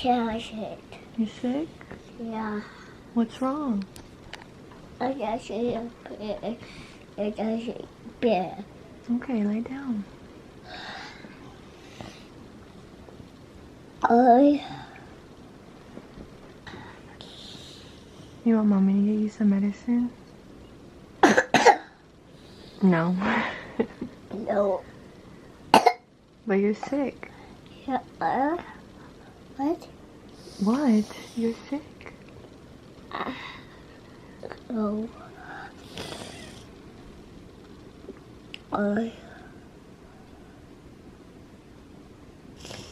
sick. You sick? Yeah. What's wrong? I got sick. I got sick bad. Okay, lay down. You want mommy to get you some medicine? No. No. But you're sick. Yeah. What? What? You're sick. No. I'm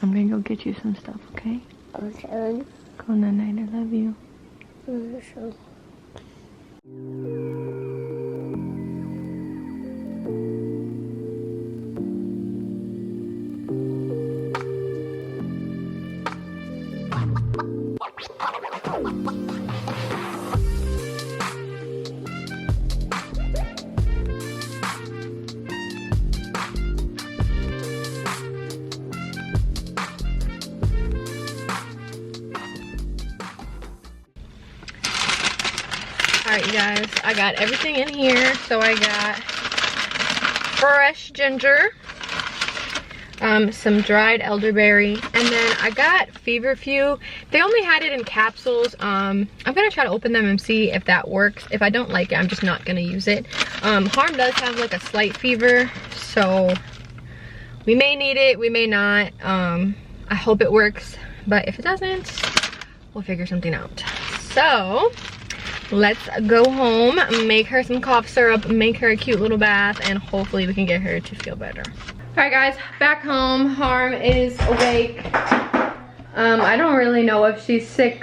gonna go get you some stuff, okay? Okay. Go night night, I love you. So. Alright, you guys, I got everything in here. So I got fresh ginger, some dried elderberry, and then I got feverfew. They only had it in capsules. I'm gonna try to open them and see if that works. If I don't like it, I'm just not gonna use it. Harm does have like a slight fever, so we may need it, we may not. I hope it works, but if it doesn't, we'll figure something out. So let's go home, make her some cough syrup, make her a cute little bath, and hopefully we can get her to feel better. All right guys, back home. Harm is awake. I don't really know if she's sick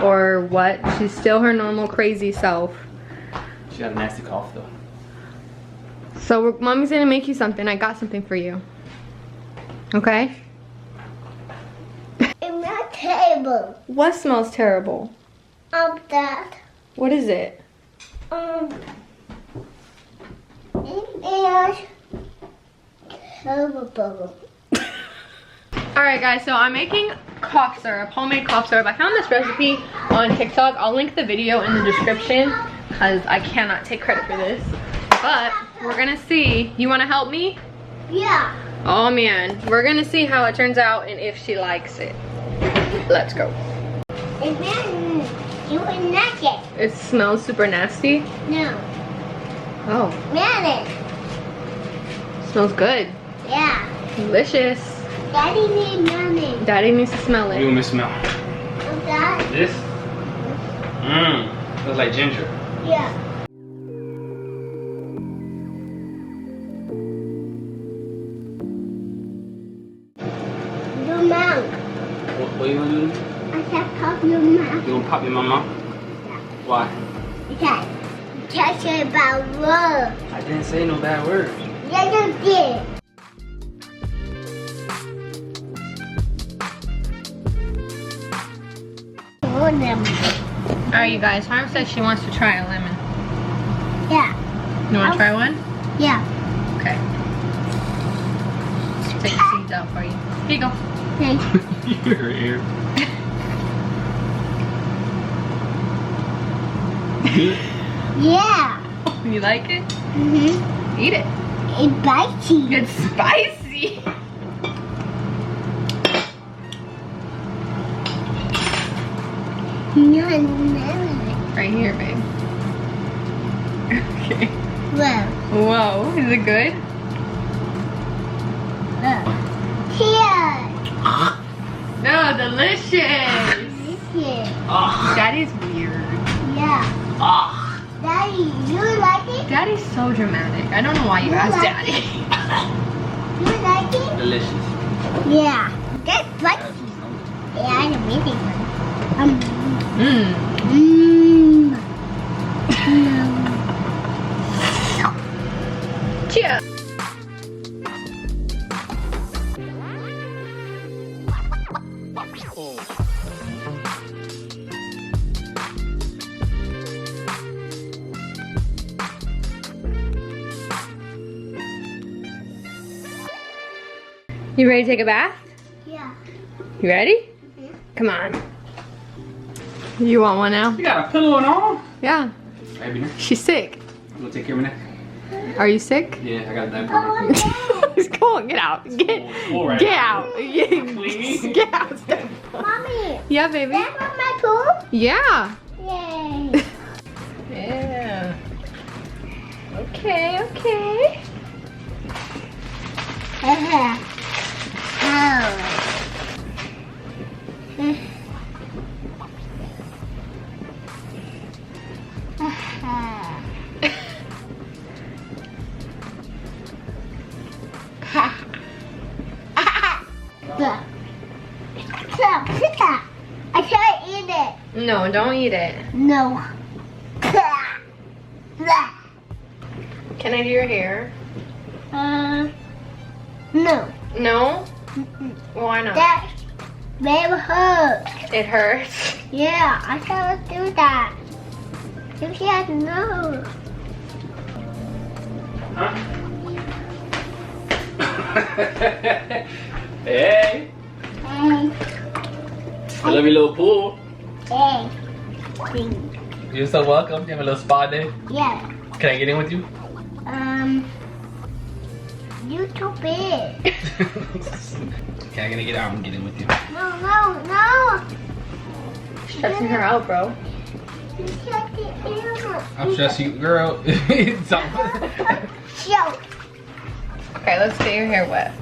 or what. She's still her normal crazy self. She got a nasty cough though. So mommy's gonna make you something. I got something for you. Okay? It's not terrible. What smells terrible? That. What is it? It is terrible. Alright guys, so I'm making cough syrup, homemade cough syrup. I found this recipe on TikTok. I'll link the video in the description because I cannot take credit for this. But we're gonna see. You wanna help me? Yeah. Oh man, we're gonna see how it turns out and if she likes it. Let's go. It means you will not get. It smells super nasty. No. Oh, Melon. smells good. Yeah. Delicious. Daddy needs melon. Daddy needs to smell You it. want me to smell That? this? Smells like ginger. Yeah. Your mouth. What you want to do? I said pop your mouth. You want to pop your mama? Yeah. Why? Okay. You can't say about love. I didn't say no bad words. Yeah, you did. Alright you guys, Harm says she wants to try a lemon. Yeah. You wanna try one? Yeah. Okay. Take the seeds out for you. Here you go. Okay. Your ear. Good. Yeah. You like it? Mm-hmm. Eat it. It's spicy. It's spicy. Not melon. Right here, babe. Okay. Well. Whoa, is it good? Here. No, delicious. Here. Daddy's weird. Yeah. Daddy, you like it? Daddy's so dramatic. I don't know why you asked like Daddy. You like it? Delicious. Yeah. That's spicy. Yeah, I don't really want it. Mmm. Mmm. Cheers. You ready to take a bath? Yeah. You ready? Come on. You want one now? You got a pillow and all? Yeah. Right here. She's sick. I'm gonna take care of my neck. Are you sick? Yeah, I got a diaper on. Come on, get out. Get out. Please. Get out. Steph. Mommy, Yeah, baby. that's on my pool? Yeah. Yay. Yeah. Okay, okay. I can't eat it. No, don't eat it. No. Can I do your hair? No. No? Why not? That very hurt. It hurts. Yeah, I can't do that. You can't know. Huh? Hey, Hey, I love your little pool. hey. You're so welcome. You have a little spa day. Yeah. Can I get in with you? You too big. Can I get out and get in with you? No. Stressing her out, bro. You can't get in. I'm stressing you, girl. Show. Okay, let's get your hair wet.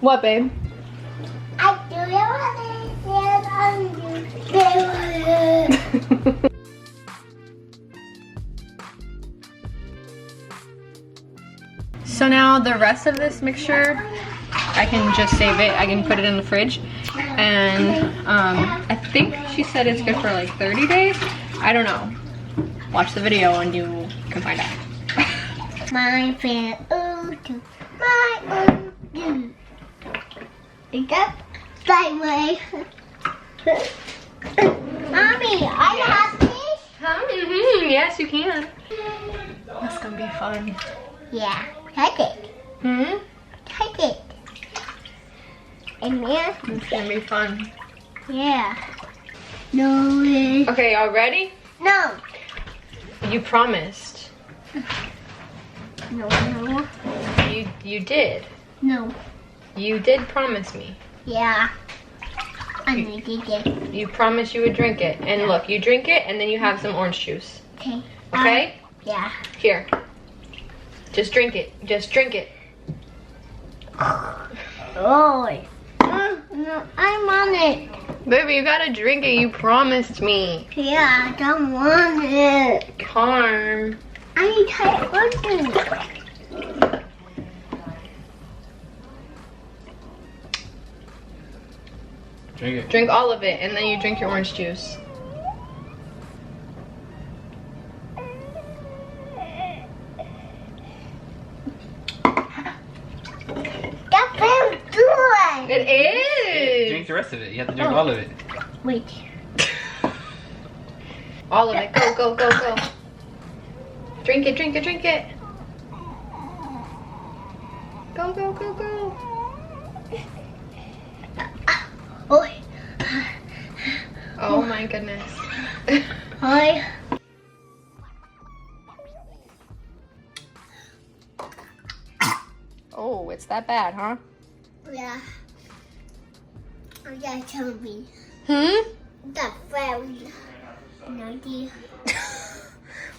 What, babe? I do it. So now the rest of this mixture, I can just save it. I can put it in the fridge. And I think she said it's good for like 30 days. I don't know. Watch the video and you can find out. My friend, my is that sideways? Mommy, I have this? Yes, you can. That's gonna be fun. Yeah, take it. Take it. And then, It's gonna be fun. yeah. No way. Okay, y'all ready? No. You promised. No. You did. No. You did promise me. Yeah. I'm gonna take it. You promised you would drink it. And look, you drink it and then you have some orange juice. Okay. Okay? Yeah. Here. Just drink it. Just drink it. Oh. No, I'm on it. Baby, you gotta drink it. You promised me. Yeah, I don't want it. Harm. I need to open. Drink it. Drink all of it and then you drink your orange juice. That's very good. It is. Drink the rest of it. You have to drink all of it. Wait. All of it. Go, go, go, go. Drink it, drink it, drink it. Go, go, go, go. Oh. Oh my goodness. Hi. Oh, it's that bad, huh? Yeah. I got something. That's very naughty.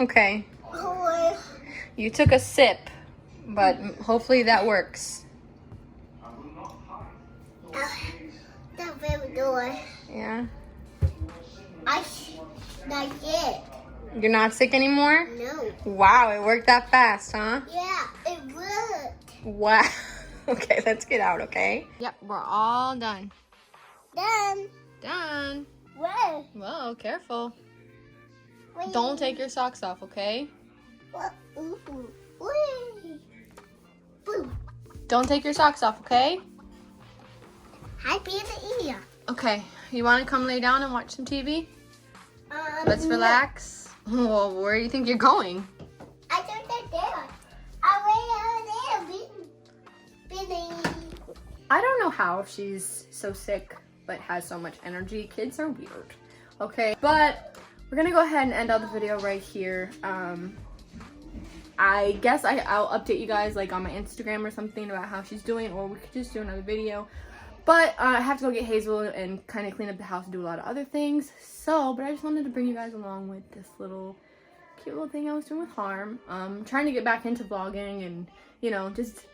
Okay. Oh. You took a sip, but hopefully that works. That's very good. Yeah. Not yet. You're not sick anymore? No. Wow, it worked that fast, huh? Yeah, it worked. Wow. Okay, let's get out, okay? Yep, we're all done. Done. Done. Well. Whoa, careful. Wait. Don't take your socks off, okay? Ooh. Wait. Don't take your socks off, okay? Hi, be in the ear. Okay, you want to come lay down and watch some TV? Let's No. relax. Well, where do you think you're going? I don't know there. I went over there. Billy. I don't know how she's so sick but has so much energy. Kids are weird. Okay, but we're gonna go ahead and end out the video right here. I guess I'll update you guys like on my Instagram or something about how she's doing, or we could just do another video. But I have to go get Hazel and kind of clean up the house and do a lot of other things. So, but I just wanted to bring you guys along with this little cute little thing I was doing with Harm. Trying to get back into vlogging and, you know, just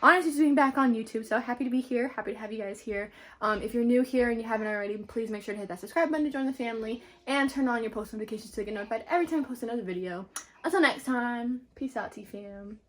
honestly just being back on YouTube. So happy to be here. Happy to have you guys here. If you're new here and you haven't already, please make sure to hit that subscribe button to join the family and turn on your post notifications to get notified every time I post another video. Until next time, peace out, T-Fam.